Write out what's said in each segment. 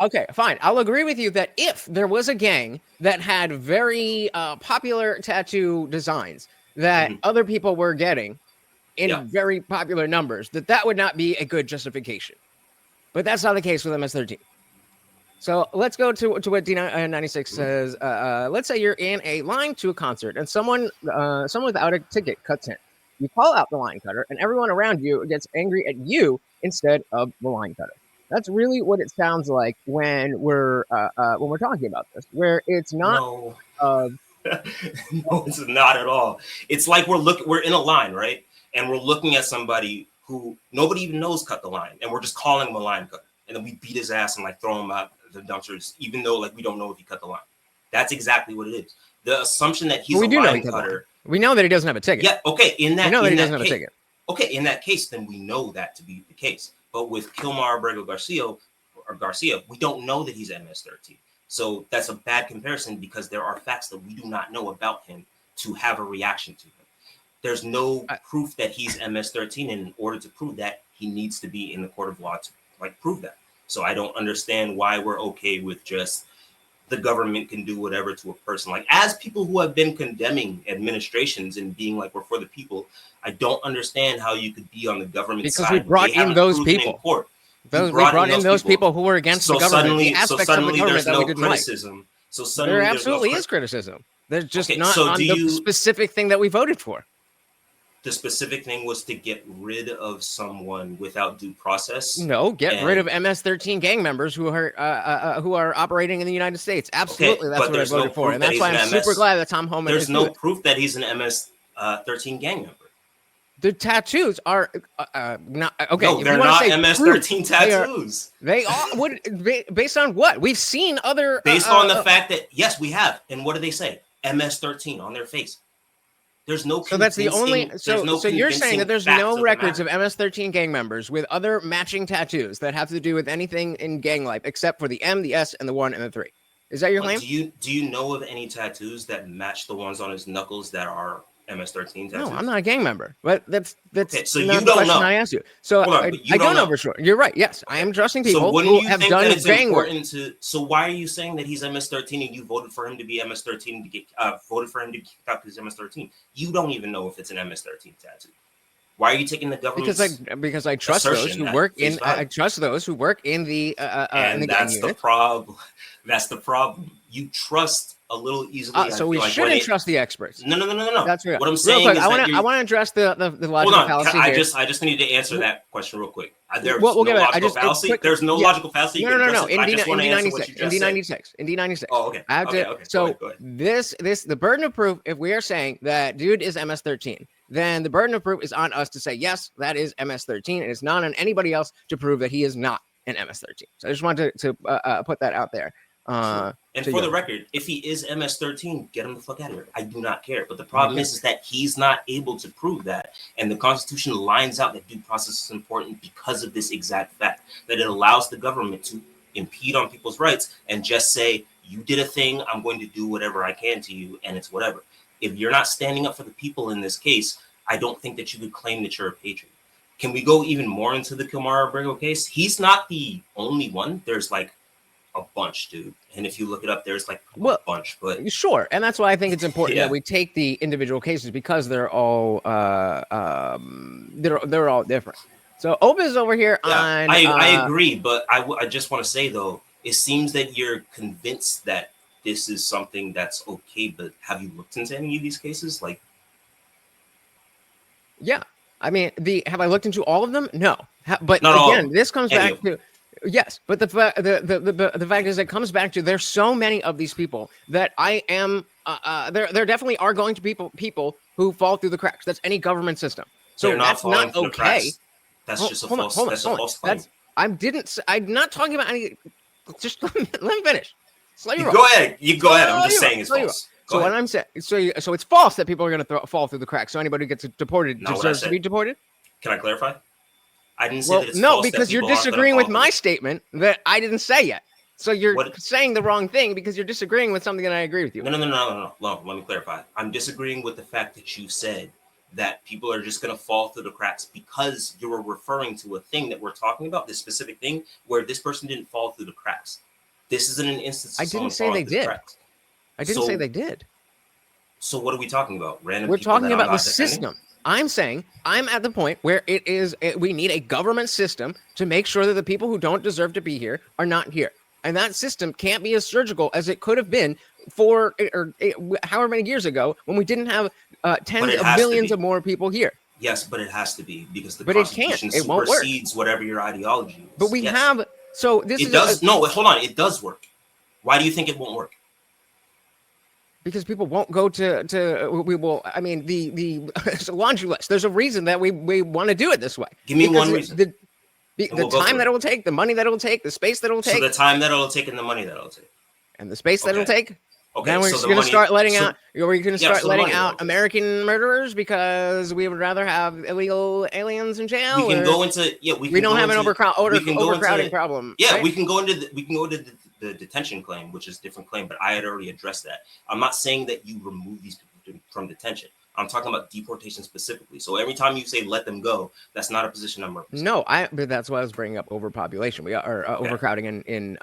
Okay, fine. I'll agree with you that if there was a gang that had very popular tattoo designs that other people were getting in very popular numbers, that would not be a good justification. But that's not the case with MS13. So let's go to what D96 says. Let's say you're in a line to a concert and someone without a ticket cuts in. You call out the line cutter, and everyone around you gets angry at you instead of the line cutter. That's really what it sounds like when we're talking about this, where it's not. No, no, it's not at all. It's like we're in a line, right? And we're looking at somebody who nobody even knows cut the line, and we're just calling him a line cutter, and then we beat his ass and like throw him out the dumpsters, even though like we don't know if he cut the line. That's exactly what it is. The assumption that he's a line cutter. We know that he doesn't have a ticket. Yeah, okay. We know that he doesn't have a ticket. Okay, in that case, then we know that to be the case. But with Kilmar Abrego Garcia, we don't know that he's MS13. So that's a bad comparison because there are facts that we do not know about him to have a reaction to him. There's no proof that he's MS13, and in order to prove that, he needs to be in the court of law to like prove that. So I don't understand why we're okay with just the government can do whatever to a person. Like, as people who have been condemning administrations and being like, we're for the people, I don't understand how you could be on the government side. Because we brought in those people. We brought in those people who were against the government. So suddenly there's no criticism. So suddenly there absolutely is criticism. There's just not on the specific thing that we voted for. The specific thing was to get rid of someone without due process. No, get rid of MS13 gang members who are operating in the United States. Absolutely, that's what I voted for, and that's why I'm super glad that Tom Homan. There's no proof that he's an MS13 gang member. The tattoos are not okay. No, they're not MS13 tattoos. They are based on what we've seen other. Based on the fact that yes, we have. And what do they say? MS13 on their face. There's no. So that's the only. So you're saying that there's no records of MS13 gang members with other matching tattoos that have to do with anything in gang life except for the M, the S, and the 1 and the 3. Is that your claim? Do you know of any tattoos that match the ones on his knuckles that are MS13 tattoos? No, I'm not a gang member, but that's okay, so not you the don't question know. I asked you. So I don't know for sure. You're right. Yes, I am trusting people who have done gang work. So why are you saying that he's MS13 and you voted for him to be MS13 to get voted for him to get kicked out because he's MS13? You don't even know if it's an MS13 tattoo. Why are you taking the government's because I trust those who work in I trust those who work in the and in the that's the problem. That's the problem. You trust a little easily. So we shouldn't trust the experts. No. That's real. What I'm saying is I want to address the logical fallacy. I just need to answer that question real quick. There's no logical fallacy. There's no logical fallacy. No. In D96. Oh, okay. I have to. So go ahead. The burden of proof. If we are saying that dude is MS13, then the burden of proof is on us to say yes, that is MS13, and it's not on anybody else to prove that he is not an MS13. So I just wanted to put that out there. And for the record, if he is MS13, get him the fuck out of here. I do not care. But the problem is that he's not able to prove that. And the Constitution lines out that due process is important because of this exact fact, that it allows the government to impede on people's rights and just say, you did a thing, I'm going to do whatever I can to you, and it's whatever. If you're not standing up for the people in this case, I don't think that you could claim that you're a patriot. Can we go even more into the Kilmar Abrego case? He's not the only one. There's like a bunch, dude. And if you look it up, there's like a bunch. But sure, and that's why I think it's important that we take the individual cases because they're all they're all different. So Oba is over here on. I agree, but I just want to say though, it seems that you're convinced that this is something that's okay. But have you looked into any of these cases? Like, yeah, I mean, have I looked into all of them? No, but again, this comes back to. Yes, but the fact is, it comes back to there's so many of these people that I am. There definitely are going to be people who fall through the cracks. That's any government system. So that's not okay. That's just a false claim. I'm not talking about any. Just let me finish. Go ahead. You go ahead. I'm just saying it's false. So what I'm saying, so it's false that people are going to fall through the cracks. So anybody who gets deported deserves to be deported. Can I clarify? I didn't say that it's no, false because you're disagreeing with my statement that I didn't say yet. So you're saying the wrong thing because you're disagreeing with something that I agree with you. No. Let me clarify. I'm disagreeing with the fact that you said that people are just going to fall through the cracks because you're referring to a thing that we're talking about, this specific thing where this person didn't fall through the cracks. This isn't an instance of I didn't someone say falling they through the did. cracks. I didn't say they did. So what are we talking about? Random We're people talking that I'm about the not defending? system. I'm saying I'm at the point where we need a government system to make sure that the people who don't deserve to be here are not here. And that system can't be as surgical as it could have been for however many years ago when we didn't have tens of millions of more people here. Yes, but it has to be because the but Constitution it won't supersedes whatever your ideology is. But we have so this it is does no hold on, it does work. Why do you think it won't work? Because people won't go to we will. I mean, the it's a laundry list. There's a reason that we want to do it this way. Give me one reason. The time that it will take, the money that it will take, the space that it will take. So the time that it will take and the money that it will take. And the space that it will take. Okay, then we're just going to start letting out. We're going to start letting out American murderers because we would rather have illegal aliens in jail. We can go into we don't have an overcrowding problem. Yeah, right? we can go into the detention claim, which is a different claim. But I had already addressed that. I'm not saying that you remove these people from detention. I'm talking about deportation specifically. So every time you say let them go, that's not a position I'm representing. No, but that's why I was bringing up overpopulation. We are overcrowding in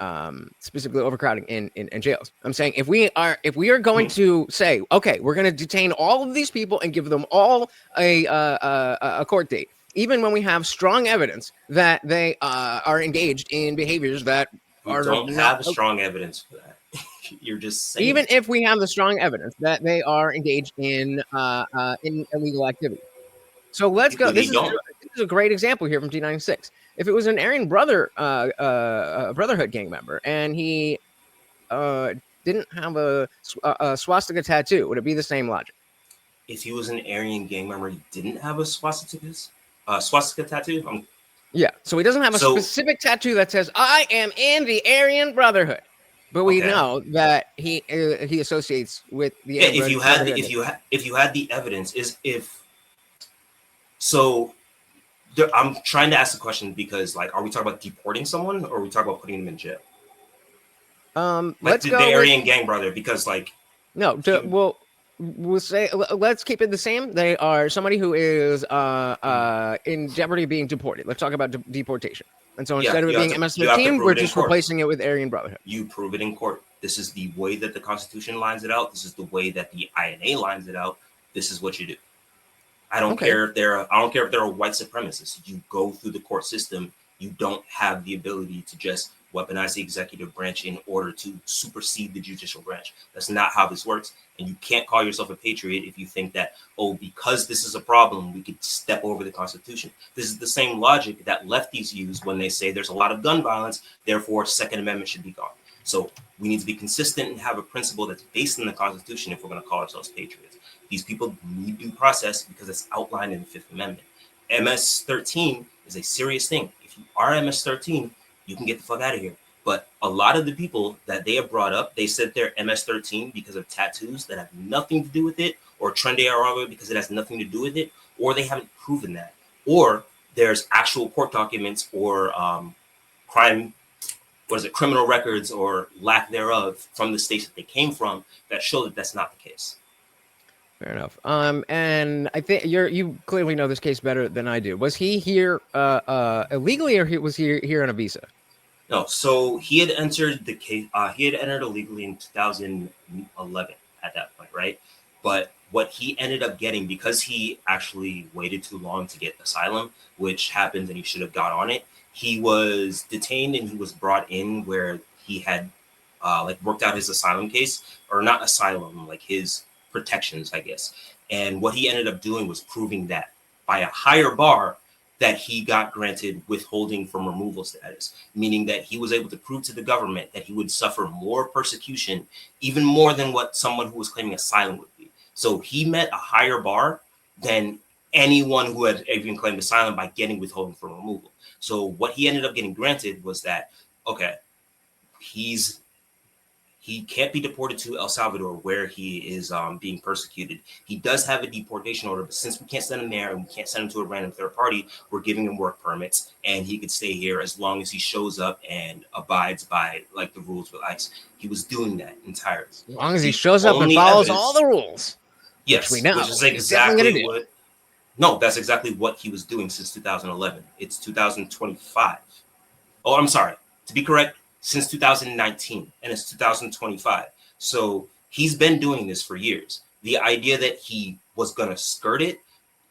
specifically overcrowding in jails. I'm saying if we are going to say, okay, we're going to detain all of these people and give them all a court date, even when we have strong evidence that they are engaged in behaviors that don't have strong evidence for that. You're just saying. Even if we have the strong evidence that they are engaged in illegal activity. So let's go. This is a great example here from T96. If it was an Aryan Brotherhood gang member and he didn't have a swastika tattoo, would it be the same logic? If he was an Aryan gang member, he didn't have a swastika tattoo. Yeah, so he doesn't have a specific tattoo that says "I am in the Aryan Brotherhood." But we know that he associates with the if you had the evidence I'm trying to ask the question because are we talking about deporting someone or are we talking about putting them in jail? Let's go the Aryan gang brother because we'll say let's keep it the same. They are somebody who is in jeopardy of being deported. Let's talk about deportation. And so instead of it being MS13, we're just replacing it with Aryan Brotherhood. You prove it in court. This is the way that the Constitution lines it out. This is the way that the INA lines it out. This is what you do. I don't care if they're a white supremacist. You go through the court system. You don't have the ability to just weaponize the executive branch in order to supersede the judicial branch. That's not how this works. And you can't call yourself a patriot if you think that, because this is a problem, we could step over the Constitution. This is the same logic that lefties use when they say there's a lot of gun violence, therefore Second Amendment should be gone. So we need to be consistent and have a principle that's based in the Constitution if we're going to call ourselves patriots. These people need due process because it's outlined in the Fifth Amendment. MS-13 is a serious thing. If you are MS-13, you can get the fuck out of here. But a lot of the people that they have brought up, they said they're MS-13 because of tattoos that have nothing to do with it, or Trendy Arago because it has nothing to do with it, or they haven't proven that. Or there's actual court documents or criminal records or lack thereof from the states that they came from that show that that's not the case. Fair enough. And I think you clearly know this case better than I do. Was he here illegally, or was he here on a visa? No, so he had entered the case. He had entered illegally in 2011 at that point, right? But what he ended up getting, because he actually waited too long to get asylum, which happened and he should have got on it, he was detained and he was brought in where he had worked out his asylum case, or not asylum, like his protections, I guess. And what he ended up doing was proving that by a higher bar that he got granted withholding from removal status, meaning that he was able to prove to the government that he would suffer more persecution, even more than what someone who was claiming asylum would be. So he met a higher bar than anyone who had even claimed asylum by getting withholding from removal. So what he ended up getting granted was that, he can't be deported to El Salvador where he is being persecuted. He does have a deportation order, but since we can't send him there and we can't send him to a random third party, we're giving him work permits and he could stay here as long as he shows up and abides by the rules with ICE. He was doing that entirely. As long as he shows up and follows all the rules. Yes, which we know. Which is exactly what No, that's exactly what he was doing since 2011. It's 2025. Oh, I'm sorry. To be correct, since 2019, and it's 2025. So he's been doing this for years. The idea that he was going to skirt it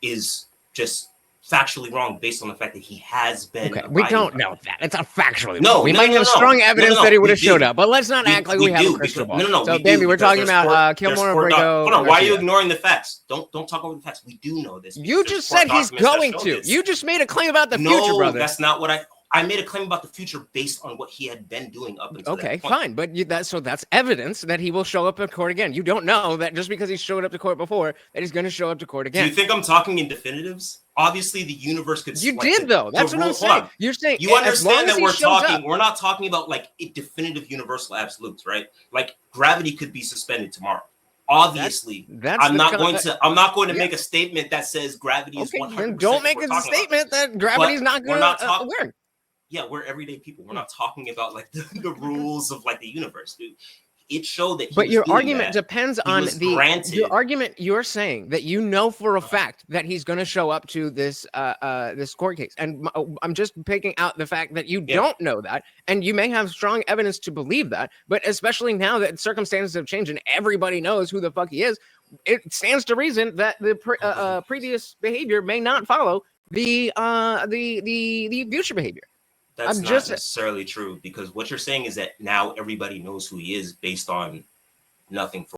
is just factually wrong based on the fact that he has been. Okay, we don't know that. It's not factually no. wrong. We might have strong evidence that he would have showed up, but let's not act like we have a crystal ball. No. So, Bambi, we're talking about Kilmore and Brigo. Hold on, why are you ignoring the facts? Don't talk over the facts. We do know this. You just said he's going to. You just made a claim about the future, brother. No, that's not what I made a claim about the future based on what he had been doing up until that point. Fine, but that's evidence that he will show up in court again. You don't know that just because he showed up to court before that he's going to show up to court again. Do you think I'm talking in definitives? Obviously, the universe could. You did though. That's what I'm saying. You're saying you understand that we're talking. We're not talking about like definitive universal absolutes, right? Like gravity could be suspended tomorrow. Obviously, I'm not going to make a statement that says gravity is 100%. Then don't make a statement that gravity is not going to work. Yeah, we're everyday people. We're not talking about like the rules of like the universe, dude. It showed that. But your argument depends on your argument. You're saying that you know for a fact that he's going to show up to this this court case, and I'm just picking out the fact that you don't know that, and you may have strong evidence to believe that. But especially now that circumstances have changed and everybody knows who the fuck he is, it stands to reason that the previous behavior may not follow the future behavior. That's not necessarily true, because what you're saying is that now everybody knows who he is based on nothing.